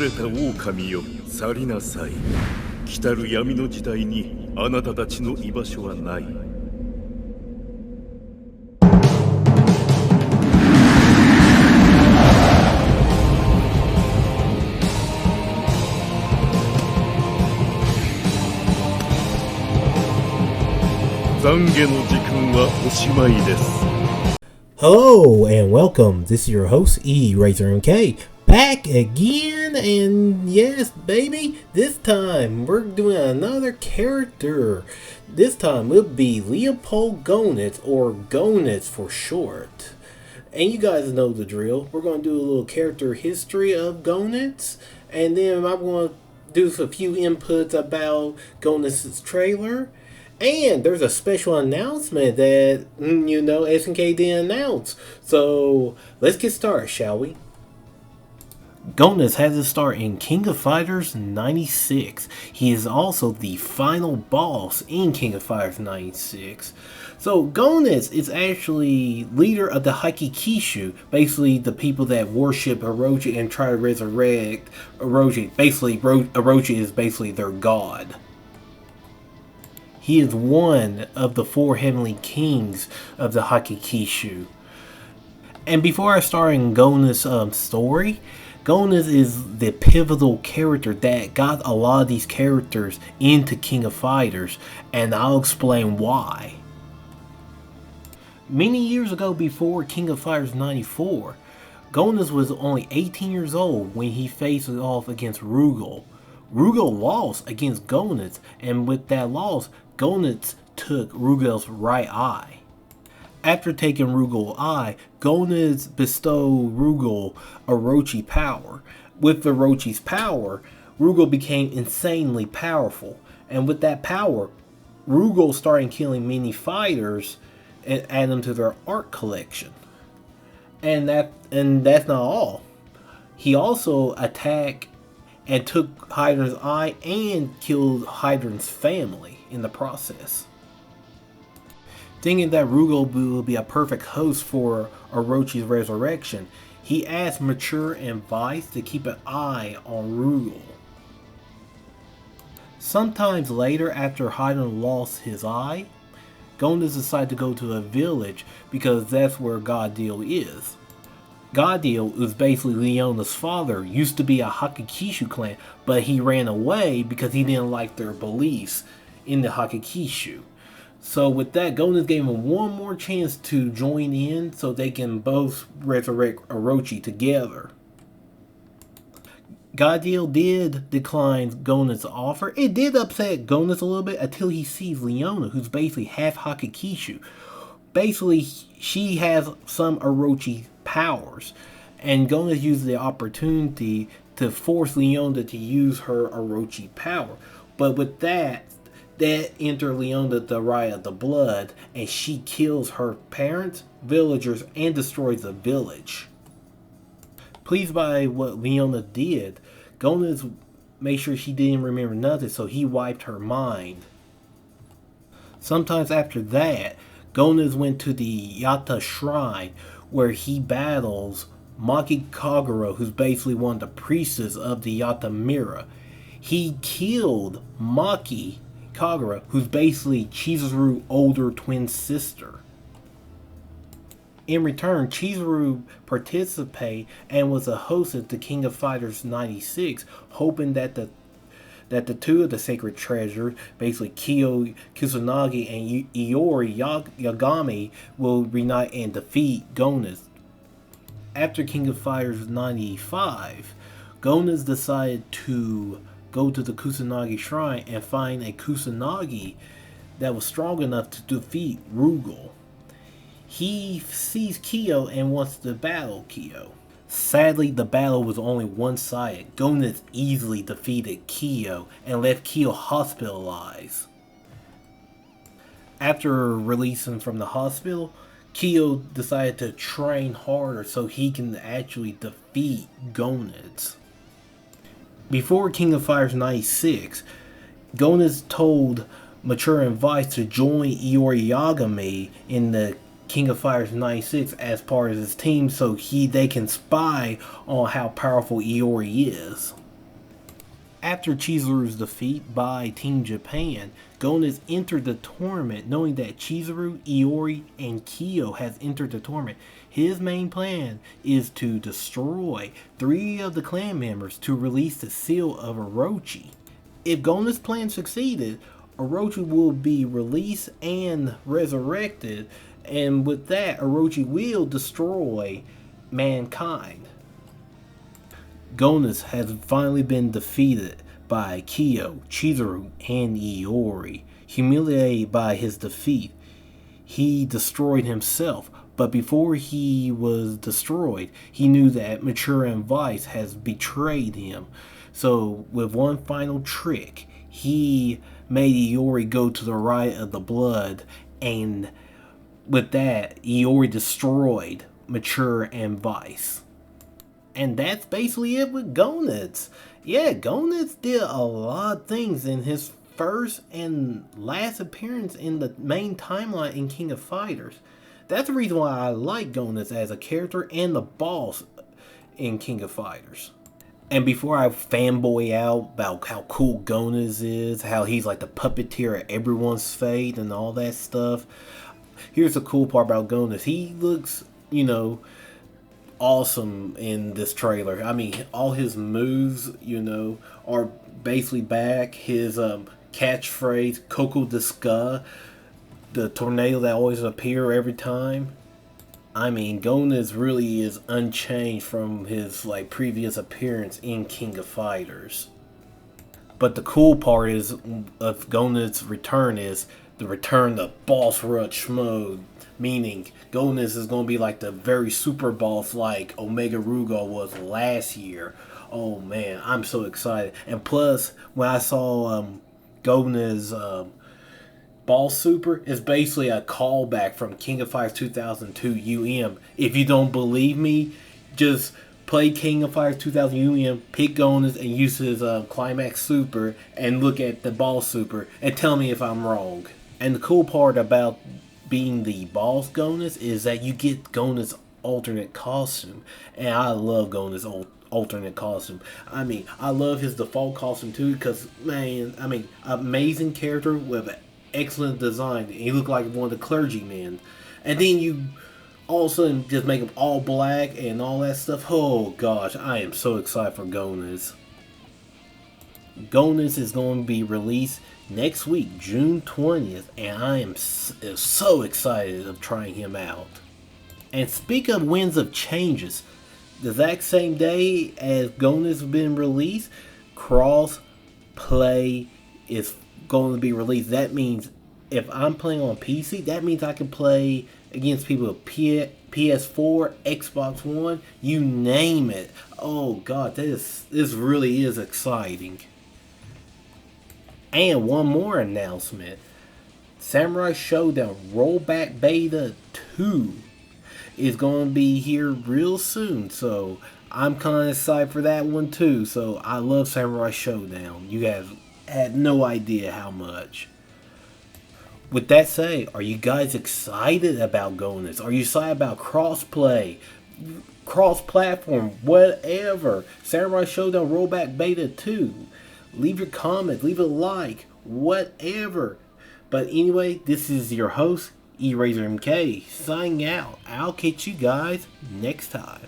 れた狼よ、去りなさい。来たる闇の時代にあなたたちの居場所はない。懺悔の時間はおしまいです。Hello and welcome. This is your host E Razor MK back again, and yes, baby, this time we're doing another character. This time it'll be Leopold Gonitz, or Gonitz for short. And you guys know the drill. We're going to do a little character history of Gonitz, and then I'm going to do a few inputs about Gonitz's trailer. And there's a special announcement that, SNK didn't announce. So, let's get started, shall we? Gonitz has his start in King of Fighters 96. He is also the final boss in King of Fighters 96. So, Gonitz is actually leader of the Hakikishu, basically the people that worship Orochi and try to resurrect Orochi. Basically, Orochi is basically their god. He is one of the four heavenly kings of the Hakikishu. And before I start in Gonitz' story, Gonitz is the pivotal character that got a lot of these characters into King of Fighters, and I'll explain why. Many years ago, before King of Fighters 94, Gonitz was only 18 years old when he faced off against Rugal. Rugal lost against Gonitz, and with that loss, Gonitz took Rugal's right eye. After taking Rugal's eye, Gonitz bestowed Rugal Orochi power. With Orochi's power, Rugal became insanely powerful, and with that power, Rugal started killing many fighters and add them to their art collection. And that's not all. He also attacked and took Hydron's eye and killed Hydron's family in the process. Thinking that Rugal would be a perfect host for Orochi's resurrection, he asked Mature and Vice to keep an eye on Rugal. Sometimes later, after Hydron lost his eye, Gonitz decided to go to a village because that's where Godil is. Godil, who's basically Leona's father, used to be a Hakikishu clan, but he ran away because he didn't like their beliefs in the Hakikishu. So with that, Gonitz gave him one more chance to join in so they can both resurrect Orochi together. Godil did decline Gonitz's offer. It did upset Gonitz a little bit until he sees Leona, who's basically half Hakikishu. Basically, she has some Orochi powers, and Gonitz used the opportunity to force Leona to use her Orochi power. But with that enters Leona the Riot of the Blood, and she kills her parents, villagers, and destroys the village. Pleased by what Leona did, Gonitz made sure she didn't remember nothing, so he wiped her mind. Sometimes after that, Gonitz went to the Yatta Shrine, where he battles Maki Kagura, who's basically one of the priestesses of the Yatta Mira. He killed Maki Kagura, who's basically Chizuru's older twin sister. In return, Chizuru participated and was a host at the King of Fighters 96, hoping that the two of the sacred treasures, basically Kyo Kusanagi and Iori Yagami, will reunite and defeat Gonitz. After King of Fighters 95, Gonitz decided to go to the Kusanagi Shrine and find a Kusanagi that was strong enough to defeat Rugal. He sees Kyo and wants to battle Kyo. Sadly, the battle was only one-sided. Gonitz easily defeated Kyo and left Kyo hospitalized. After releasing from the hospital, Kyo decided to train harder so he can actually defeat Gonitz. Before King of Fighters 96, Gonitz told Mature and Vice to join Iori Yagami in the King of Fighters 96 as part of his team so they can spy on how powerful Iori is. After Chizuru's defeat by Team Japan, Gonus entered the tournament knowing that Chizuru, Iori, and Kyo has entered the tournament. His main plan is to destroy 3 of the clan members to release the seal of Orochi. If Gonus' plan succeeded, Orochi will be released and resurrected, and with that, Orochi will destroy mankind. Gonus has finally been defeated by Kyo, Chizuru, and Iori. Humiliated by his defeat, he destroyed himself, but before he was destroyed, he knew that Mature and Vice has betrayed him. So, with one final trick, he made Iori go to the Riot of the Blood, and with that, Iori destroyed Mature and Vice. And that's basically it with Gonus. Yeah, Gonus did a lot of things in his first and last appearance in the main timeline in King of Fighters. That's the reason why I like Gonus as a character and the boss in King of Fighters. And before I fanboy out about how cool Gonus is, how he's like the puppeteer of everyone's fate and all that stuff, here's the cool part about Gonus. He looks, awesome in this trailer. I mean, all his moves, are basically back. His catchphrase, Coco de Ska, the tornado that always appear every time. I mean, Gonus really is unchanged from his previous appearance in King of Fighters. But the cool part is of Gonus' return is the return to boss rush mode. Meaning, Gonus is going to be like the very super boss like Omega Rugal was last year. Oh man, I'm so excited. And plus, when I saw Gonus' boss super, it's basically a callback from King of Fighters 2002 UM. If you don't believe me, just play King of Fighters 2000 UM, pick Gonus and use his Climax super and look at the boss super and tell me if I'm wrong. And the cool part about being the boss Gonus is that you get Gonus' alternate costume, and I love Gonus' alternate costume. I mean, I love his default costume too, because amazing character with excellent design. He looked like one of the clergymen, and then you all of a sudden just make him all black and all that stuff. Oh gosh, I am so excited for Gonus. Gonus is going to be released next week, June 20th, and I am so excited of trying him out. And speak of Winds of Changes, the exact same day as Gonus has been released, Cross Play is going to be released. That means if I'm playing on PC, that means I can play against people with PS4, Xbox One, you name it. Oh god, this really is exciting. And one more announcement. Samurai Shodown Rollback Beta 2 is going to be here real soon. So I'm kind of excited for that one too. So I love Samurai Shodown. You guys had no idea how much. With that said, are you guys excited about Gonus? Are you excited about crossplay? Cross-platform? Whatever. Samurai Shodown Rollback Beta 2. Leave your comments, leave a like, whatever. But anyway, this is your host, ERazorMK, signing out. I'll catch you guys next time.